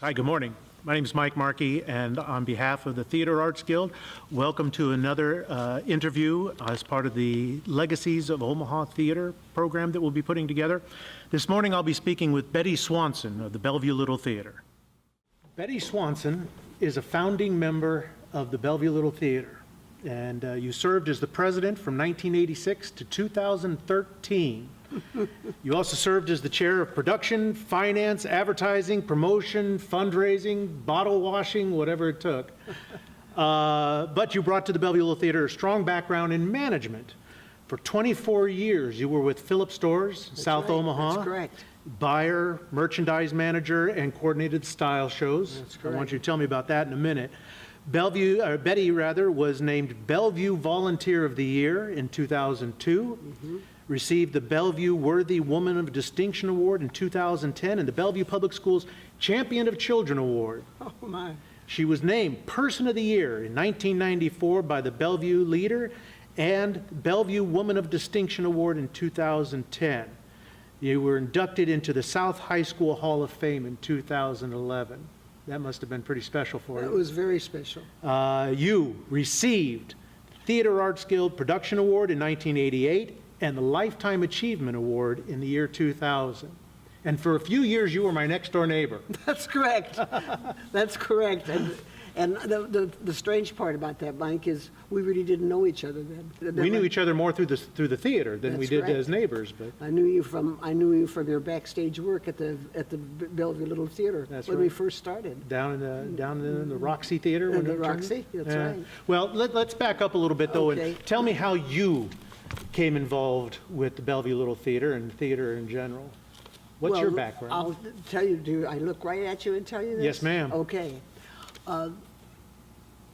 Hi, good morning. My name is Mike Markey, and on behalf of the Theater Arts Guild, welcome to another interview as part of the Legacies of Omaha Theater program that we'll be putting together. This morning I'll be speaking with Bette Swanson of the Bellevue Little Theater. Bette Swanson is a founding member of the Bellevue Little Theater, and you served as the president from 1986 to 2013. You also served as the chair of production, finance, advertising, promotion, fundraising, bottle washing, whatever it took. But you brought to the Bellevue Little Theater a strong background in management. For 24 years, you were with Phillips Stores, South Omaha. That's correct. Buyer, merchandise manager, and coordinated style shows. That's correct. I want you to tell me about that in a minute. Bette was named Bellevue Volunteer of the Year in 2002. Received the Bellevue Worthy Woman of Distinction Award in 2010 and the Bellevue Public Schools Champion of Children Award. Oh, my. She was named Person of the Year in 1994 by the Bellevue Leader and Bellevue Woman of Distinction Award in 2010. You were inducted into the South High School Hall of Fame in 2011. That must have been pretty special for you. It was very special. You received Theater Arts Guild Production Award in 1988 and the Lifetime Achievement Award in the year 2000. And for a few years, you were my next door neighbor. That's correct. That's correct. And the strange part about that, Mike, is we really didn't know each other then. We knew each other more through the theater than we did right. as neighbors. But I knew you from your backstage work at the Bellevue Little Theater. That's when right. we first started. down in the Roxy Theater. In the Roxy, that's right. Well, let's back up a little bit though, Okay. and tell me how you came involved with the Bellevue Little Theater and theater in general. What's your background? I'll tell you. Do I look right at you and tell you this? Yes, ma'am. Okay. Ed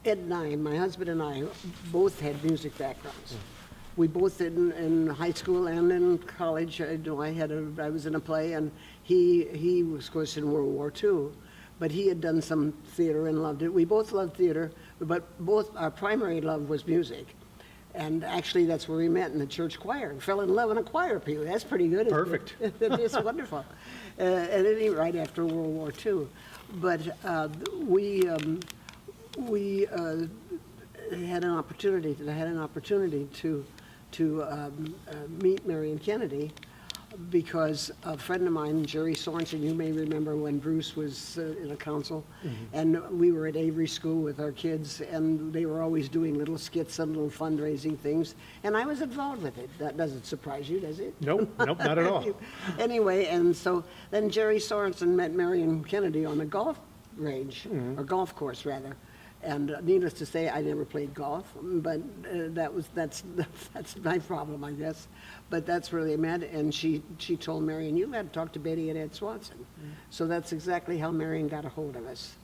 and I, my husband and I, both had music backgrounds. We both in high school and in college. I was in a play, and he was, of course, in World War II, but he had done some theater and loved it. We both loved theater, but both our primary love was music. And actually, that's where we met, in the church choir. We fell in love in a choir, Pee. That's pretty good. Perfect. It's wonderful. At any rate, right after World War II. But we had an opportunity to meet Marion Kennedy, because a friend of mine, Jerry Swanson, you may remember when Bruce was in a council, and we were at Avery School with our kids, and they were always doing little skits and little fundraising things, and I was involved with it. That doesn't surprise you, does it? Nope, not at all. Anyway, and so then Jerry Swanson met Marion Kennedy on the golf range, or golf course rather. And needless to say, I never played golf, but that's my problem, I guess. But that's where they met, and she told Marion, "You got to talk to Bette and Ed Swanson." So that's exactly how Marion got a hold of us,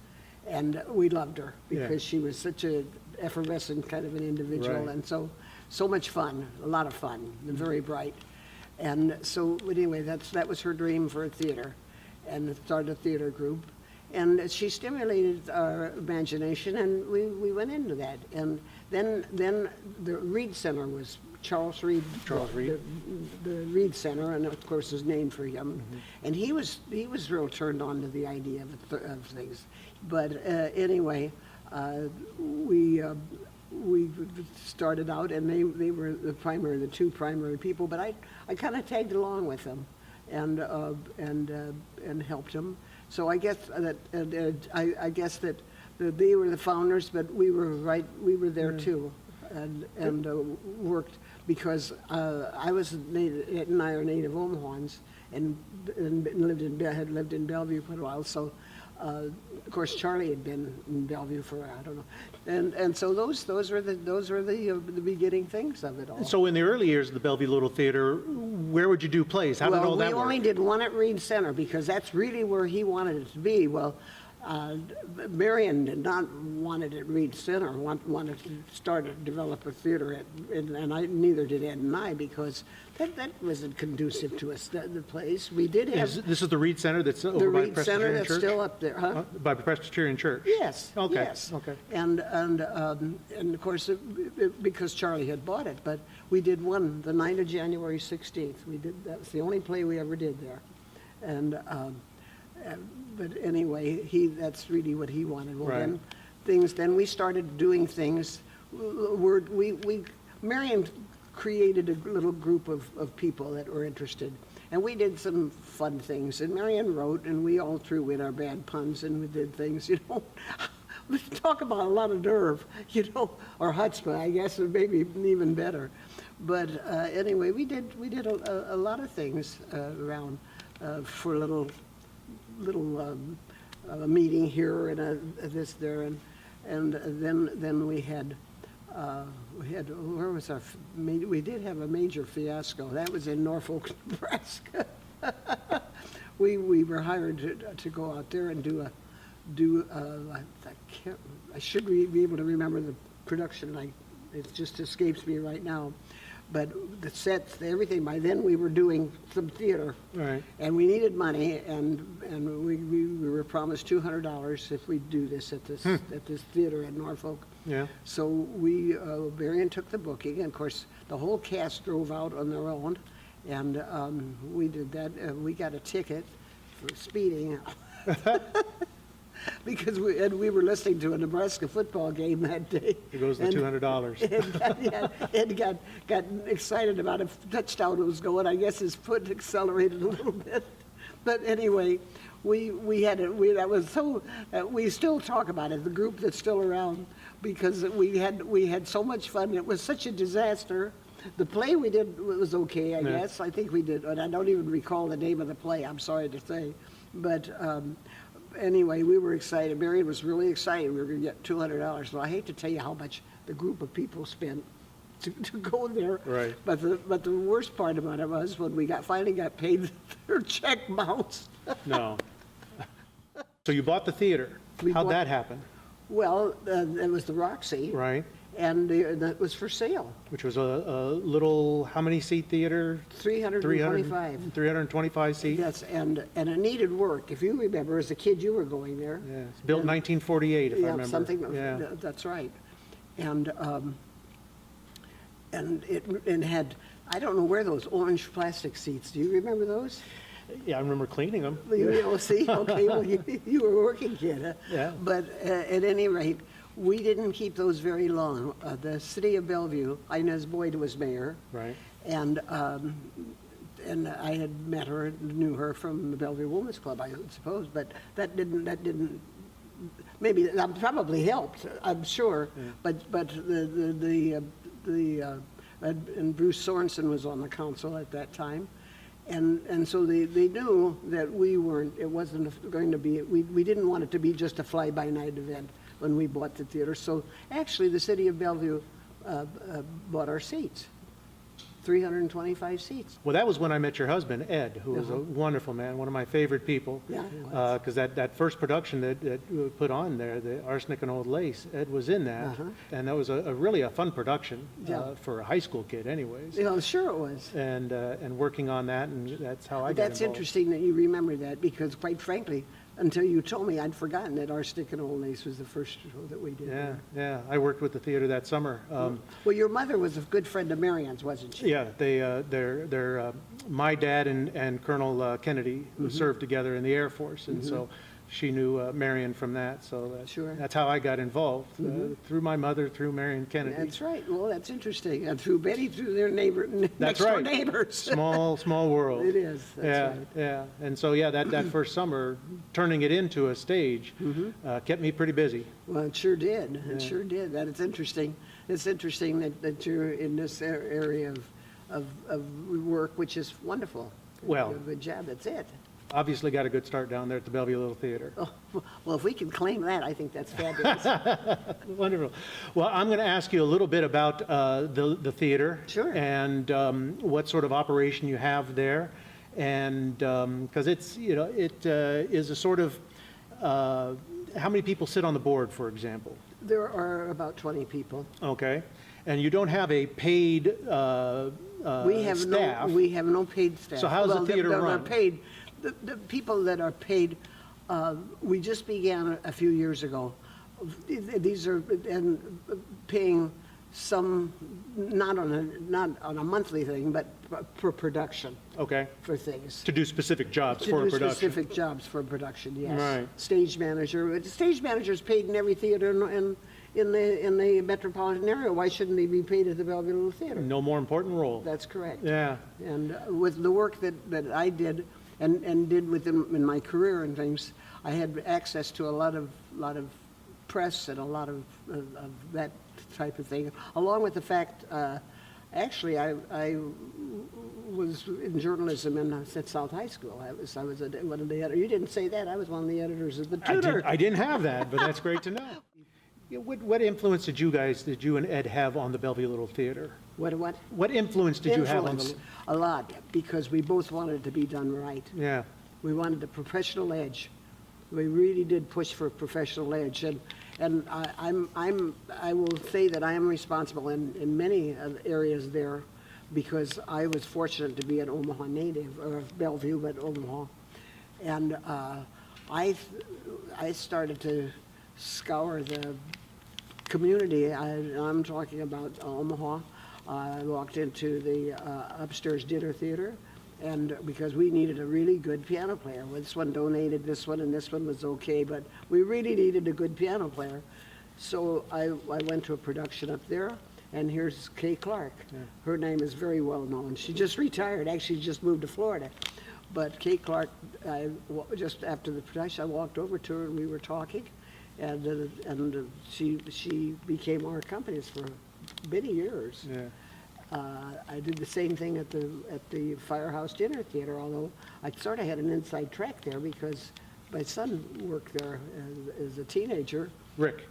and we loved her because she was such a effervescent kind of an individual, Right. and so much fun, a lot of fun, and very bright. And so anyway, that was her dream for a theater, and started a theater group. And she stimulated our imagination, and we went into that. And then the Reed Center was Charles Reed. The Reed Center, and of course, is named for him. And he was real turned on to the idea of things. But anyway, we started out, and they were the two primary people. But I kind of tagged along with them, and helped them. So I guess that they were the founders, but we were there too, and worked, because I was native, Ed and I are native Omahans, and had lived in Bellevue for a while. So of course Charlie had been in Bellevue for, I don't know, and so those were the beginning things of it all. So in the early years of the Bellevue Little Theater, where would you do plays? How did all that work? We only did one at Reed Center, because that's really where he wanted it to be. Well, Marion did not want it at Reed Center, wanted to develop a theater neither did Ed and I, because that wasn't conducive to us, the place. We did have... This is the Reed Center that's over the by Reed Presbyterian Center that's Church? still up there, huh? By Presbyterian Church? Yes. Okay. Yes. Okay. And of course, because Charlie had bought it, but we did one the night of January 16th. That was the only play we ever did there, and But anyway, that's really what he wanted. Well, Right. then we started doing things. Marion created a little group of people that were interested. And we did some fun things. And Marion wrote, and we all threw in our bad puns, and we did things, you know. Talk about a lot of nerve, you know, or chutzpah, I guess, or maybe even better. But anyway, we did a lot of things around for a little meeting here and this there, and then we had where was our we did have a major fiasco. That was in Norfolk, Nebraska. we were hired to go out there and I should be able to remember the production. It just escapes me right now. But the sets, everything, by then we were doing some theater. Right. And we needed money, and we were promised $200 if we do this at this theater in Norfolk. Yeah. So Marion took the booking, and of course, the whole cast drove out on their own, and we did that. We got a ticket for speeding. Because we were listening to a Nebraska football game that day. Here goes the $200. Ed got excited about a touchdown that was going. I guess his foot accelerated a little bit. But anyway, we still talk about it, the group that's still around, because we had so much fun. It was such a disaster. The play we did was okay, I guess. I think we did, and I don't even recall the name of the play, I'm sorry to say. But anyway, we were excited. Marion was really excited. We were going to get $200. Well, I hate to tell you how much the group of people spent to go there. Right. But the worst part about it was when we finally got paid, their check bounced. No. So you bought the theater. How'd that happen? Well, it was the Roxy. Right. And that was for sale. Which was a little, how many seat theater? 325. 325 seats? Yes, and it needed work. If you remember, as a kid, you were going there. Yeah, it's built in 1948, if I remember. Something. Yeah. That's right. And it had, I don't know where those orange plastic seats. Do you remember those? Yeah, I remember cleaning them. See, okay, well, you were a working kid. Huh? Yeah. But at any rate, we didn't keep those very long. The city of Bellevue, Inez Boyd was mayor. Right. And I had met her, knew her from the Bellevue Women's Club, I suppose, but that didn't, maybe that probably helped, I'm sure. Yeah. But and Bruce Swanson was on the council at that time. And so they knew that it wasn't going to be, we didn't want it to be just a fly-by-night event when we bought the theater. So actually, the city of Bellevue bought our seats, 325 seats. Well, that was when I met your husband, Ed, who was a wonderful man, one of my favorite people. Yeah, because that first production that we put on there, the Arsenic and Old Lace, Ed was in that. And that was really a fun production for a high school kid anyways. Yeah, I'm sure it was. And working on that, and that's how I got That's involved. interesting that you remember that, because quite frankly, until you told me, I'd forgotten that Arsenic and Old Lace was the first show that we did. Yeah. I worked with the theater that summer. Well, your mother was a good friend of Marion's, wasn't she? Yeah, they're my dad and Colonel Kennedy served together in the Air Force, and so she knew Marion from that. So that's how I got involved, through my mother, through Marion Kennedy. That's right. Well, that's interesting. And through Bette, through their next door neighbors. Small world. It is. That's right. Yeah. And so that first summer, turning it into a stage, kept me pretty busy. Well, it sure did. It sure did. That it's interesting. It's interesting that you're in this area of work, which is wonderful. Well, you do a good job. That's it. Obviously got a good start down there at the Bellevue Little Theater. Oh, well, if we can claim that, I think that's fabulous. Wonderful. Well, I'm going to ask you a little bit about the theater. Sure. And what sort of operation you have there. And because it is a sort of, how many people sit on the board, for example? There are about 20 people. Okay. And you don't have a paid staff. We have no paid staff. So how's the theater run? Paid. The people that are paid, we just began a few years ago. These are paying some, not on a monthly thing, but per production Okay. for things. To do specific jobs for a To do production. specific jobs for production, yes. Right. Stage manager, the stage manager's paid in every theater in the metropolitan area. Why shouldn't he be paid at the Bellevue Little Theater? No more important role. That's correct. Yeah. And with the work that I did and did within in my career and things, I had access to a lot of press and a lot of that type of thing, along with the fact, actually, I was in journalism at South High School. I was one of the editors. You didn't say that. I was one of the editors of the Tutor. I didn't have that, but that's great to know. Yeah, what influence did you and Ed have on the Bellevue Little Theater? What? What influence did you have on the? Influence, a lot, because we both wanted it to be done right. Yeah. We wanted the professional edge. We really did push for professional edge, and I will say that I am responsible in many areas there, because I was fortunate to be an Omaha native, or Bellevue, but Omaha, and I started to scour the community. I'm talking about Omaha. I walked into the upstairs dinner theater, and because we needed a really good piano player. This one donated this one, and this one was okay, but we really needed a good piano player. So I went to a production up there, and here's Kay Clark. Yeah. Her name is very well known. She just retired, actually just moved to Florida. But Kay Clark, just after the production, I walked over to her and we were talking, and she became our accompanist for many years. Yeah. I did the same thing at the Firehouse Dinner Theater, although I sort of had an inside track there because my son worked there as a teenager. Rick.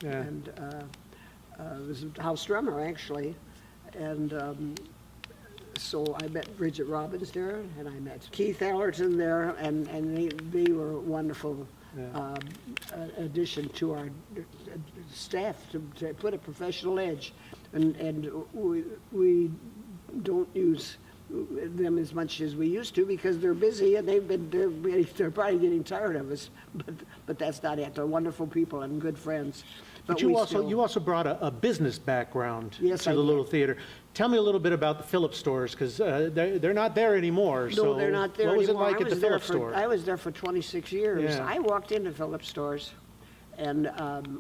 Yeah. And was a house drummer, actually. And so I met Bridget Robbins there, and I met Keith Allerton there, and they were a wonderful addition to our staff to put a professional edge. And we don't use them as much as we used to because they're busy and they're probably getting tired of us. But that's not it. They're wonderful people and good friends. But you also brought a business background Yes, to I the did. Little Theater. Tell me a little bit about the Phillips stores, because they're not there anymore. No, so they're not there what was anymore. it like at the Phillips store? I was there for 26 years. Yeah. I walked into Phillips stores, and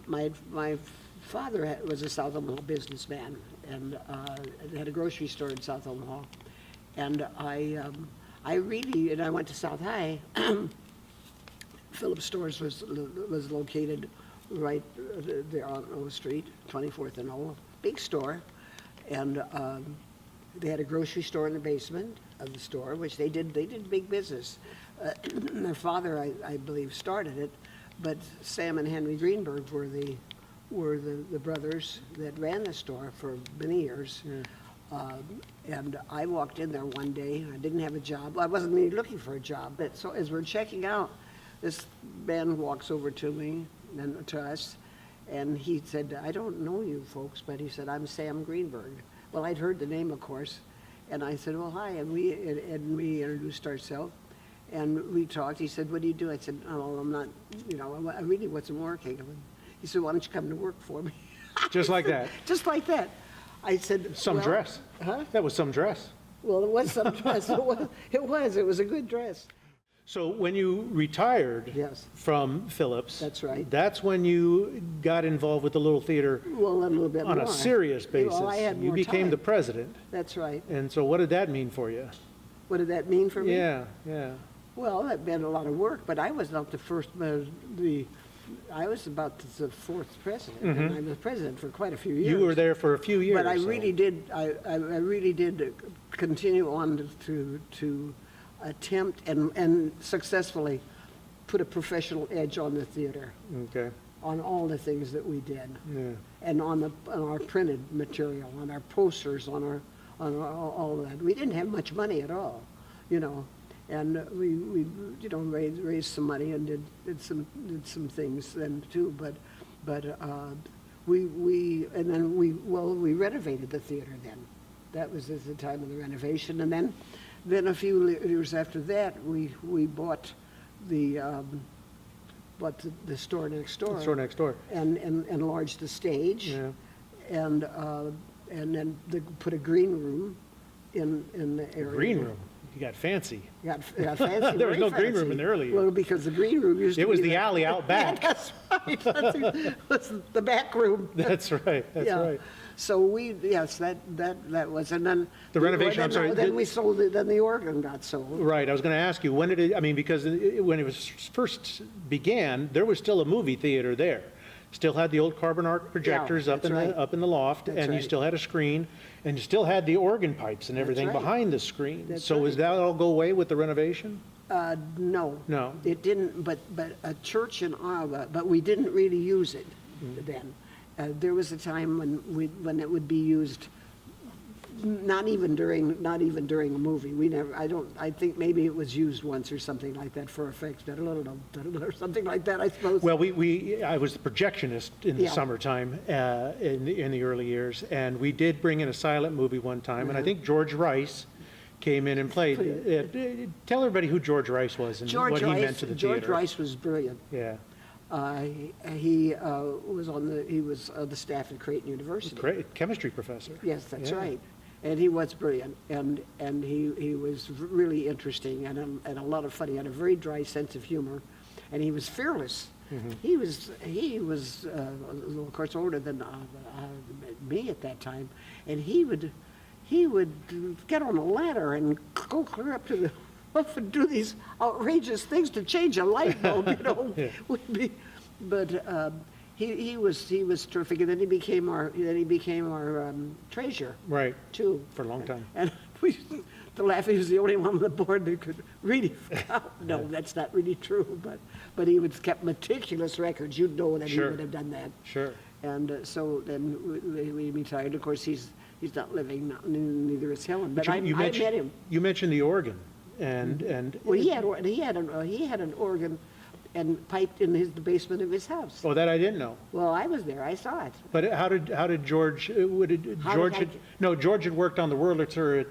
my father was a South Omaha businessman, and had a grocery store in South Omaha. And I went to South High. Phillips stores was located right there on O Street, 24th and O, big store. And they had a grocery store in the basement of the store, which they did big business. Their father, I believe, started it, but Sam and Henry Greenberg were the brothers that ran the store for many years. Yeah. And I walked in there one day. I didn't have a job. I wasn't really looking for a job. But so as we're checking out, this man walks over to me and to us, and he said, "I don't know you folks," but he said, "I'm Sam Greenberg." Well, I'd heard the name, of course, and I said, "Well, hi," and we introduced ourselves, and we talked. He said, "What do you do?" I said, "Oh, I'm not, I really wasn't working." He said, "Why don't you come to work for me?" Just like that? Just like that. I said, Some well, dress. Huh? That was some dress. Well, it was some dress. It was a good dress. So when you retired Yes. from Phillips, That's right. That's when you got involved with the Little Theater Well, a little bit on more. a serious basis. Well, I had You more became time. the president. That's right. And so what did that mean for you? What did that mean for me? Yeah, yeah. Well, that meant a lot of work, but I was not the first, I was about the fourth president, and I was president for quite a few years. You were there for a few years. But I so- really did, I really did continue on to attempt and successfully put a professional edge on the theater, Okay, on all the things that we did, yeah. and on our printed material, on our posters, on all of that. We didn't have much money at all, and we raised some money and did some things then too. But we renovated the theater then. That was at the time of the renovation, and then a few years after that, we bought the store next door. The store next door. And enlarged the stage. Yeah. and then they put a green room in the area. Green room, you got fancy. Got fancy. There was very no green room fancy. in the early Well, years. because the green room used to It was be the alley out back. Yeah, that's right. It was the back room. That's right, that's Yeah. right. So yes, that was, and then. The renovation, I'm sorry, Then we sold it, then the organ got sold. Right, I was going to ask you, when did it, I mean, because when it was first began, there was still a movie theater there. Still had the old carbon arc projectors up that's in right. up in the loft, That's and you right. still had a screen, and you still had the organ pipes and everything right. behind the screen. That's So does right. that all go away with the renovation? No. No. It didn't, but a church in Iowa, but we didn't really use it Mm-hmm. then. There was a time when it would be used, not even during a movie. I think maybe it was used once or something like that for effects, or something like that, I suppose. Well, I was the projectionist in the Yeah. summertime in the early years, and we did bring in a silent movie one time, and I think George Rice came in and played. Tell everybody who George Rice was and what he meant to the theater. George Rice was brilliant. Yeah, He was on the staff at Creighton University. great chemistry professor. Yes, that's Yeah. right. And he was brilliant, and he was really interesting and a lot of fun. He had a very dry sense of humor, and he was fearless. Mm-hmm. He was of course older than me at that time, and he would get on a ladder and go clear up to the roof and do these outrageous things to change a light bulb, Yeah. But he was terrific, and then he became our treasurer Right, too. for a long time. And we used to laugh. He was the only one on the board that could really. No, that's not really true. But he would kept meticulous records. You'd know that Sure. he would have done that. Sure. And so then we retired. Of course, he's not living. Neither is Helen. But I met him. You mentioned the organ, and Well, he had an organ, and piped in the basement of his house. oh, that I didn't know. Well, I was there. I saw it. But how did George? George had worked on the Wurlitzer at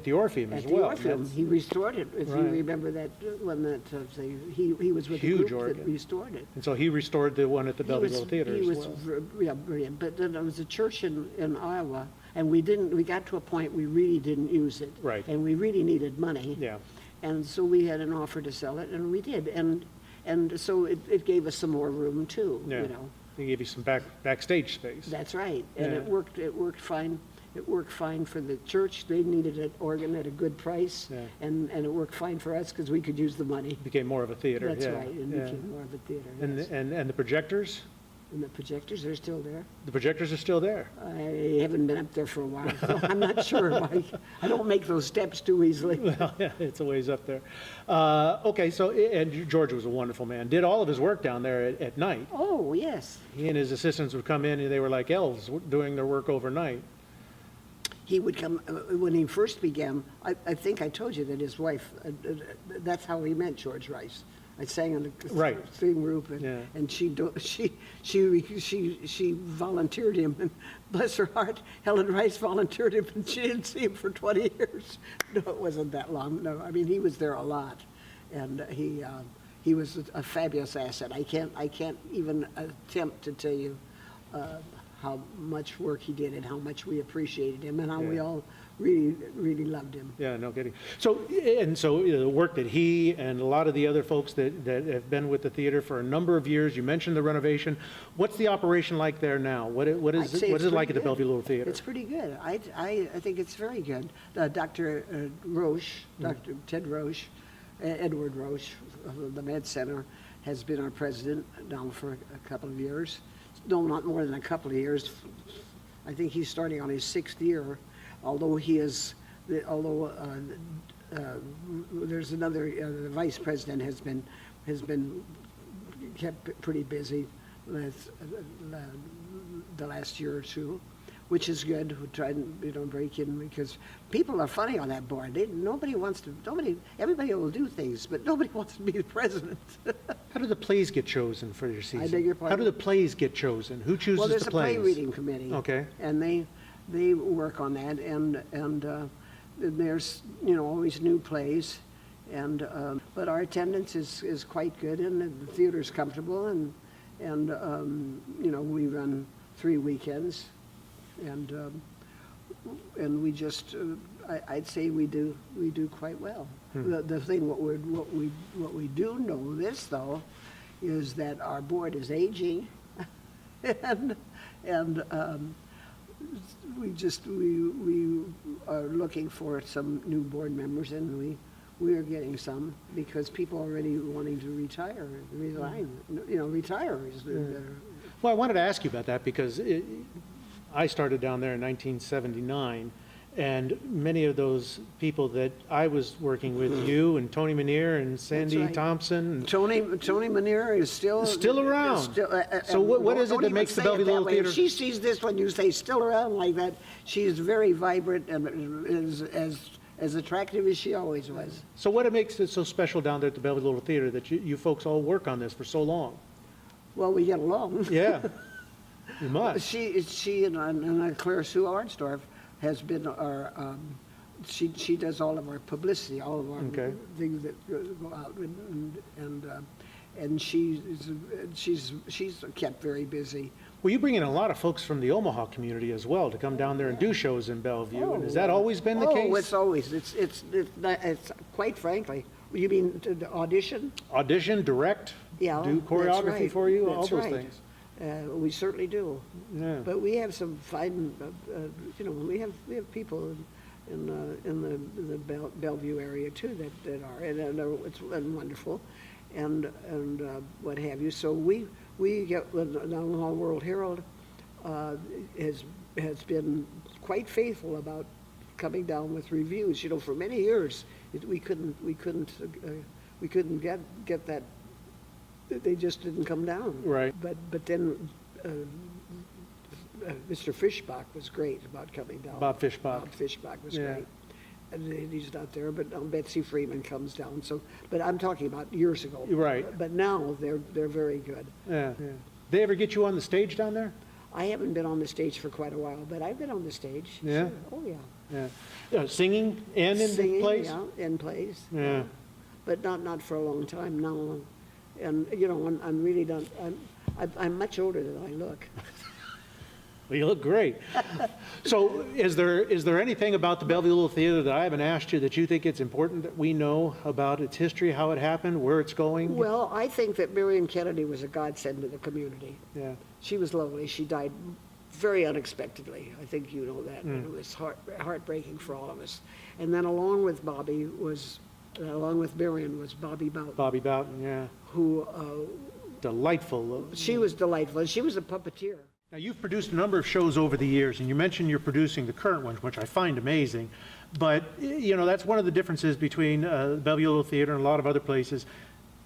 the Orpheum as At the well. Orpheum, he restored it. If you Right. remember that one he was with the Huge group that organ. restored it. And so he restored the one at the Bellevue Theater He as was well. brilliant. But then there was a church in Iowa, and we got to a point we really didn't use it. Right. And we really needed money. Yeah. And so we had an offer to sell it, and we did. And so it gave us some more room too, Yeah. They gave you some backstage space. That's right. And Yeah. it worked fine. It worked fine for the church. They needed an organ at a good price. Yeah. And it worked fine for us because we could use the money. Became more of a theater. That's yeah. right. It Yeah. became more of a theater. And Yes. and the projectors? And the projectors are still there. The projectors are still there. I haven't been up there for a while, so I'm not sure. I don't make those steps too easily. Well, yeah, it's a ways up there. Okay, so, and George was a wonderful man. Did all of his work down there at night. Oh, yes. He and his assistants would come in, and they were like elves doing their work overnight. He would come, when he first began, I think I told you that his wife, that's how he met George Rice. I sang on the Right. same group, Yeah. and she volunteered him, and bless her heart, Helen Rice volunteered him, and she didn't see him for 20 years. No, it wasn't that long. No, I mean, he was there a lot, and he was a fabulous asset. I can't even attempt to tell you how much work he did and how much we appreciated him and how we Yeah. all really, really loved him. Yeah, no kidding. So, the work that he and a lot of the other folks that have been with the theater for a number of years, you mentioned the renovation. What's the operation like there now? What I'd is say it it's like at the pretty Bellevue good. Little Theater? It's pretty good. I think it's very good. Dr. Roche, Dr. Ted Roche, Edward Roche of the Med Center has been our president now for a couple of years. No, not more than a couple of years. I think he's starting on his 6th year, although there's another, the vice president has been kept pretty busy the last year or two, which is good. We try and break in because people are funny on that board. Everybody will do things, but nobody wants to be the president. How do the plays get chosen for your season? beg your How pardon? do the plays get chosen? Who chooses Well, there's the a plays? play reading committee. Okay. And they work on that, and there's always new plays, but our attendance is quite good, and the theater's comfortable, and we run 3 weekends and we just, I'd say we do quite well. The thing, what we do know this though, is that our board is aging, and we are looking for some new board members, and we are getting some, because people are already wanting to retire, resign, retire is Well, I wanted to ask you about that because I started down there in 1979, and many of those people that I was working with, you and Tony Manier and Sandy right. Thompson. Tony Manier is still around. So what is it that makes the Bellevue Little Theater? If she sees this when you say still around like that, she is very vibrant and is as attractive as she always was. So what makes it so special down there at the Bellevue Little Theater that you folks all work on this for so long? Well, we get along. Yeah, you must. She and Claire Sue Arnsdorf has been our, she does all of our publicity, all of our things that go out, and she's kept very busy. Well, you bring in a lot of folks from the Omaha community as well to come down there and do shows in Bellevue. And has that always been the case? Oh, it's always, it's quite frankly, you mean to audition? Audition, direct, Yeah, do choreography that's right. for you, all That's those right. things. We certainly do. Yeah. But we have some fine, we have people in the Bellevue area too that are, and it's wonderful, and what have you. So we get, the Omaha World Herald has been quite faithful about coming down with reviews. For many years we couldn't get that. They just didn't come down. Right. But then Mr. Fischbach was great about coming down. Bob Fischbach. Bob Fischbach was Yeah. great. And he's not there, but Betsy Freeman comes down. So, but I'm talking about years ago. Right. But now they're very good. Yeah. They ever get you on the stage down there? I haven't been on the stage for quite a while, but I've been on the stage. Yeah? Sure. Oh, yeah. Yeah. Singing and in Singing, plays? yeah, in plays. Yeah. But not for a long time now. And, I'm really not, I'm much older than I look. Well, you look great. So is there anything about the Bellevue Little Theater that I haven't asked you that you think it's important that we know about its history, how it happened, where it's going? Well, I think that Marion Kennedy was a godsend to the community. Yeah. She was lovely. She died very unexpectedly. I think you know that. And it was heartbreaking for all of us. And then along with Marion was Bobby Boughton. Bobby Boughton, yeah. Who, Delightful. she was delightful. And she was a puppeteer. Now, you've produced a number of shows over the years, and you mentioned you're producing the current one, which I find amazing. But, that's one of the differences between Bellevue Little Theater and a lot of other places.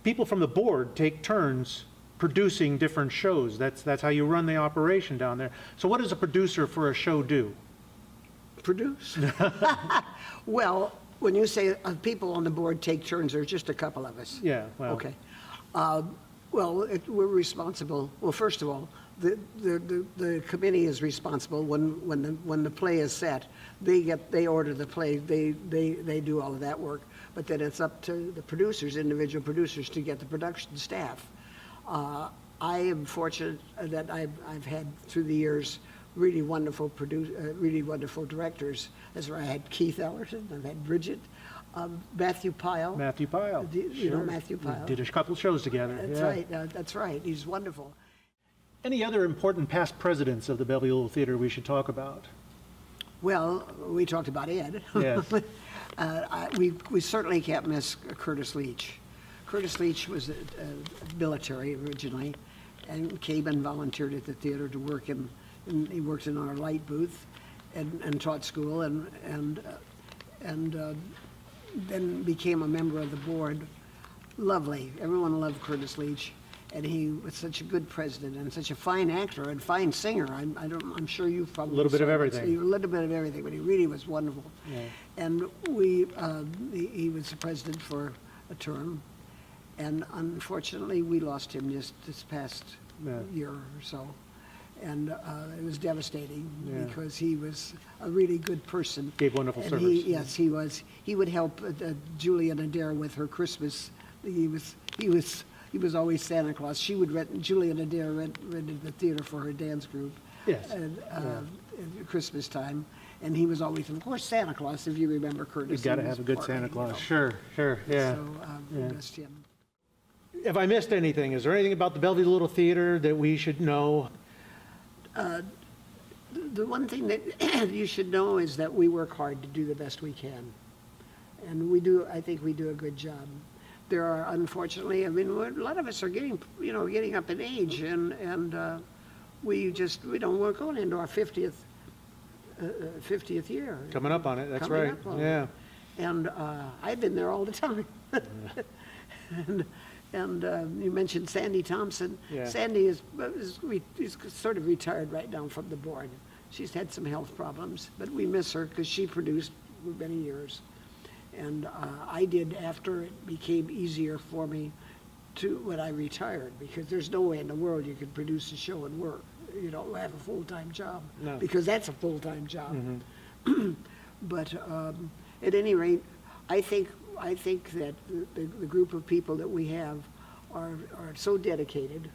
People from the board take turns producing different shows. That's how you run the operation down there. So what does a producer for a show do? Produce? Well, when you say people on the board take turns, there's just a couple of us. Yeah, well. Okay. We're responsible. Well, first of all, the committee is responsible when the play is set. They order the play. They do all of that work. But then it's up to the producers, individual producers, to get the production staff. I am fortunate that I've had through the years really wonderful directors. That's where I had Keith Ellerton. I've had Bridget. Matthew Pyle. Matthew Pyle. You know Matthew Pyle. We did a couple shows together. That's yeah. right. That's right. He's wonderful. Any other important past presidents of the Bellevue Little Theater we should talk about? Well, we talked about Ed. Yes. We certainly can't miss Curtis Leach. Curtis Leach was military originally, and came and volunteered at the theater to work in he worked in our light booth, and taught school, and then became a member of the board. Lovely. Everyone loved Curtis Leach. And he was such a good president and such a fine actor and fine singer. I'm sure you've probably A little bit of saw it. everything. A little bit of everything, but he really was wonderful. Yeah. And he was the president for a term, and unfortunately we lost him just this past year or so, and it was devastating because he was a really good person. Gave wonderful and service. Yes, he was. He would help Julian Adair with her Christmas. He was always Santa Claus. She would Julian Adair rented the theater for her dance group. Yes. at Christmas time. And he was always, of course, Santa Claus, if you remember Curtis. You've got to He have was a good portly, Santa you Claus. know. Sure, yeah. So we missed him. If I missed anything, is there anything about the Bellevue Little Theater that we should know? The one thing that you should know is that we work hard to do the best we can. And we do, I think we do a good job. There are, unfortunately, a lot of us are getting up in age, and we're going into our 50th year. Coming up on it, that's Coming right, up on yeah. it. And I've been there all the time. And you mentioned Sandy Thompson. Yeah. Sandy is sort of retired right now from the board. She's had some health problems, but we miss her because she produced for many years. And I did after it became easier for me when I retired, because there's no way in the world you could produce a show and work. You don't have a full-time job, No. because that's a full-time job. But at any rate, I think that the group of people that we have are so dedicated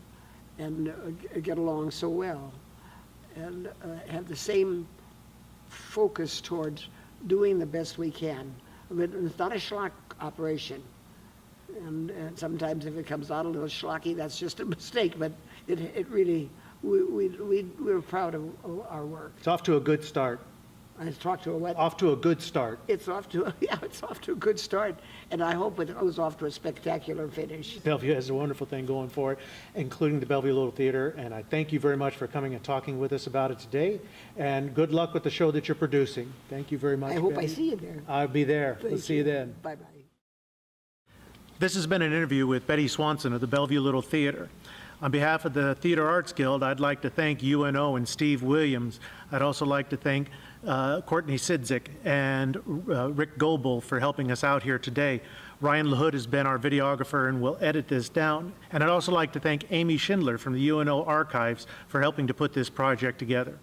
and get along so well, and have the same focus towards doing the best we can. I mean, it's not a schlock operation. And sometimes if it comes out a little schlocky, that's just a mistake, but it really, we're proud of our work. It's off to a good start. I talked to a what? Off to a good start. It's off to a good start, and I hope it goes off to a spectacular finish. Bellevue has a wonderful thing going for it, including the Bellevue Little Theater, and I thank you very much for coming and talking with us about it today, and good luck with the show that you're producing. Thank you very much. I hope I Betty. see you there. I'll be there. Thank We'll see you then. Bye-bye. This has been an interview with Bette Swanson of the Bellevue Little Theater. On behalf of the Theater Arts Guild, I'd like to thank UNO and Steve Williams. I'd also like to thank Courtney Sidzik and Rick Goebel for helping us out here today. Ryan LaHood has been our videographer and will edit this down. And I'd also like to thank Amy Schindler from the UNO Archives for helping to put this project together.